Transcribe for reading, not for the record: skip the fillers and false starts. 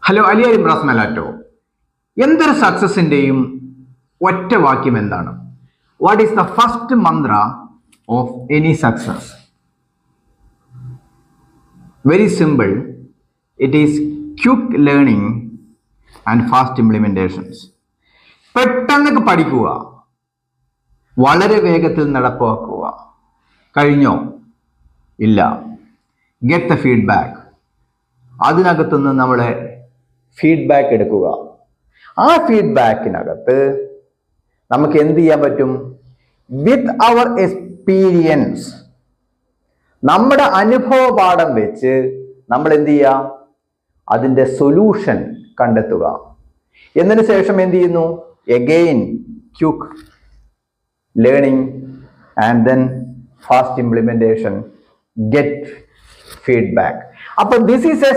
Hello, അലിയ ഇംബ്രാസ് മെലാറ്റോ. എന്തൊരു സക്സസിന്റെയും ഒറ്റ വാക്യം എന്താണ്? What is the first mantra of any success? Very simple. It is quick learning and fast implementations. പെട്ടെന്ന് പഠിക്കുക, വളരെ വേഗത്തിൽ നടപ്പാക്കുക. കഴിഞ്ഞോ? ഇല്ല. Get the feedback. അതിനകത്തുനിന്ന് നമ്മളെ ഫീഡ്ബാക്ക് എടുക്കുക. ആ ഫീഡ്ബാക്കിനകത്ത് നമുക്ക് എന്ത് ചെയ്യാൻ പറ്റും? വിത്ത് അവർ എക്സ്പീരിയൻസ്, നമ്മുടെ അനുഭവ പാഠം വെച്ച് നമ്മൾ എന്ത് ചെയ്യാം? അതിൻ്റെ സൊല്യൂഷൻ കണ്ടെത്തുക. എന്നതിന് ശേഷം എന്ത് ചെയ്യുന്നു? Again quick learning and then fast implementation, get feedback. അപ്പൊ ദിസ് ഈസ് എ